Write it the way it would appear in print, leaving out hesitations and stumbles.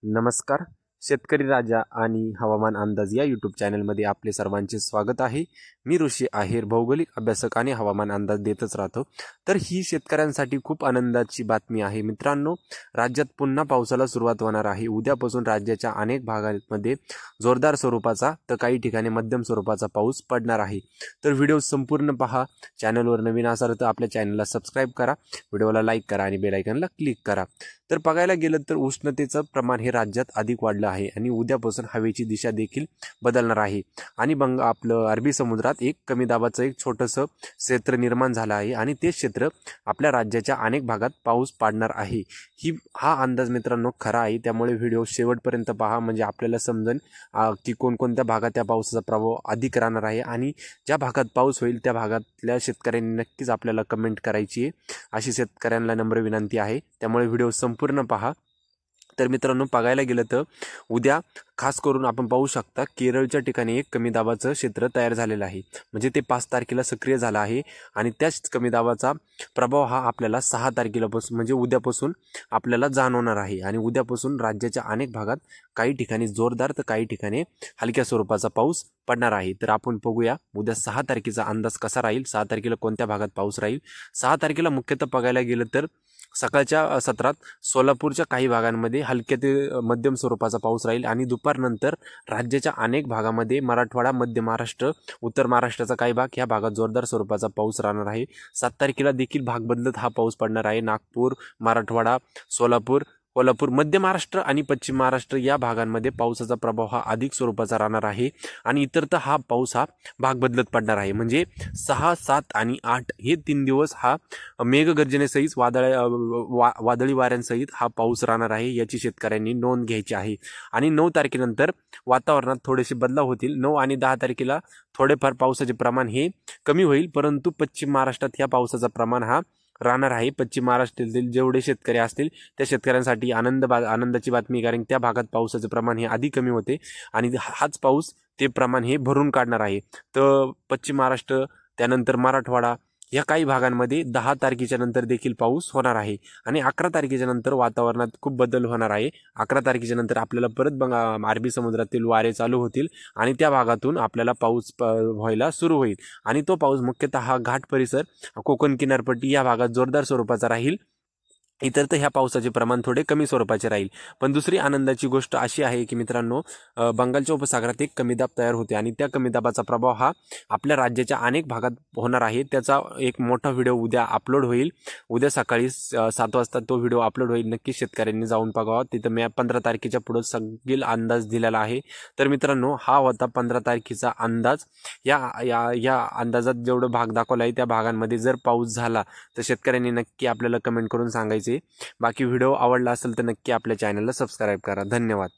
नमस्कार. शेतकरी राजा आणि हवामान अंदाज या यूट्यूब चॅनलमध्ये आपले सर्वांचे स्वागत आहे. मी ऋषी आहेर, भौगोलिक अभ्यासक आणि हवामान अंदाज देतच राहतो. तर ही शेतकऱ्यांसाठी खूप आनंदाची बातमी आहे मित्रांनो. राज्यात पुन्हा पावसाला सुरुवात होणार आहे. उद्यापासून राज्याच्या अनेक भागांमध्ये जोरदार स्वरूपाचा तर काही ठिकाणी मध्यम स्वरूपाचा पाऊस पडणार आहे. तर व्हिडिओ संपूर्ण पहा. चॅनलवर नवीन असाल तर आपल्या चॅनलला सबस्क्राईब करा, व्हिडिओला लाईक करा आणि बेल आयकॉनला क्लिक करा. तर बघायला गेलं तर उष्णतेचं प्रमाण हे राज्यात अधिक वाढलं आहे आणि उद्यापासून हवेची दिशा देखील बदलणार आहे. आणि आपलं अरबी समुद्रात एक कमी दाबाचं एक छोटंसं क्षेत्र निर्माण झालं आहे आणि ते क्षेत्र आपल्या राज्याच्या अनेक भागात पाऊस पाडणार आहे. हा अंदाज मित्रांनो खरा आहे. त्यामुळे व्हिडिओ शेवटपर्यंत पहा, म्हणजे आपल्याला समजेल की कोणकोणत्या भागात त्या पावसाचा प्रभाव अधिक राहणार आहे. आणि ज्या भागात पाऊस होईल त्या भागातल्या शेतकऱ्यांनी नक्कीच आपल्याला कमेंट करायची आहे, अशी शेतकऱ्यांना नम्र विनंती आहे. त्यामुळे व्हिडिओ संपूर्ण पहा. तर मित्रांनो, बघायला गेलं तर उद्या खास करून आपण पाहू शकता केरळच्या ठिकाणी एक कमी दाबाचं क्षेत्र तयार झालेलं आहे. म्हणजे ते 5 तारखेला सक्रिय झालं आहे आणि त्याच कमी दाबाचा प्रभाव हा आपल्याला 6 तारखेलापासून म्हणजे उद्यापासून आपल्याला जाणवणार आहे. आणि उद्यापासून राज्याच्या अनेक भागात काही ठिकाणी जोरदार तर काही ठिकाणी हलक्या स्वरूपाचा पाऊस पडणार आहे. तर आपण बघूया उद्या 6 तारखेचा अंदाज कसा राहील, 6 तारखेला कोणत्या भागात पाऊस राहील. 6 तारखेला मुख्यतः बघायला गेलं तर सकाळच्या सत्रात सोलापूरच्या काही भागांमध्ये हलक्या ते मध्यम स्वरूपाचा पाऊस राहील आणि दुपारनंतर राज्याच्या अनेक भागामध्ये मराठवाडा, मध्य महाराष्ट्र, उत्तर महाराष्ट्राचा काही भाग या भागात जोरदार स्वरूपाचा पाऊस राहणार आहे. 7 तारखेला देखील भाग बदलत हा पाऊस पडणार आहे. नागपूर, मराठवाडा, सोलापूर, कोल्हापूर, मध्य महाराष्ट्र आणि पश्चिम महाराष्ट्र या भागांमध्ये पावसाचा प्रभाव हा अधिक स्वरूपाचा राहणार आहे. आणि इतर तर हा पाऊस हा भाग बदलत पडणार आहे. म्हणजे 6, 7 आणि 8 हे 3 दिवस हा मेघगर्जनेसहित वादळी वाऱ्यांसहित हा पाऊस राहणार आहे. याची शेतकऱ्यांनी नोंद घ्यायची आहे. आणि 9 तारखेनंतर वातावरणात थोडेसे बदलाव होतील. 9 आणि 10 तारखेला थोडेफार पावसाचे प्रमाण हे कमी होईल, परंतु पश्चिम महाराष्ट्रात या पावसाचा प्रमाण हा राहणार आहे. पश्चिम महाराष्ट्रातील जेवढे शेतकरी असतील त्या शेतकऱ्यांसाठी आनंदाची बातमी, कारण त्या भागात पावसाचे प्रमाण हे अधिक कमी होते आणि हाच पाऊस ते प्रमाण हे भरून काढणार आहे. तर पश्चिम महाराष्ट्र, त्यानंतर मराठवाडा या काही भागांमध्ये 10 तारखेच्या नंतर देखील पाऊस होणार आहे. आणि 11 तारखेच्या नंतर वातावरणात खूप बदल होणार आहे. 11 तारखेच्या नंतर आपल्याला परत अरबी समुद्रातील वारे चालू होतील आणि त्या भागातून आपल्याला पाऊस व्हायला सुरू होईल. आणि तो पाऊस मुख्यतः हा घाट परिसर, कोकण किनारपट्टी या भागात जोरदार स्वरूपाचा राहील. इतर तर ह्या पावसाचे प्रमाण थोडे कमी स्वरूपाचे राहील. पण दुसरी आनंदाची गोष्ट अशी आहे की मित्रांनो, बंगालच्या उपसागरात एक कमी दाब तयार होते आणि त्या कमी दाबाचा प्रभाव हा आपल्या राज्याच्या अनेक भागात होणार आहे. त्याचा एक मोठा व्हिडिओ उद्या अपलोड होईल. उद्या सकाळी 7 वाजता तो व्हिडिओ अपलोड होईल. नक्की शेतकऱ्यांनी जाऊन बघावा. तिथं मी 15 तारखेच्या पुढे सगळे अंदाज दिलेला आहे. तर मित्रांनो, हा होता 15 तारखेचा अंदाज. या अंदाजात जेवढं भाग दाखवला आहे त्या भागांमध्ये जर पाऊस झाला तर शेतकऱ्यांनी नक्की आपल्याला कमेंट करून सांगायचे. बाकी व्हिडिओ आवडला असेल तर नक्की आपल्या चॅनलला सबस्क्राईब करा. धन्यवाद.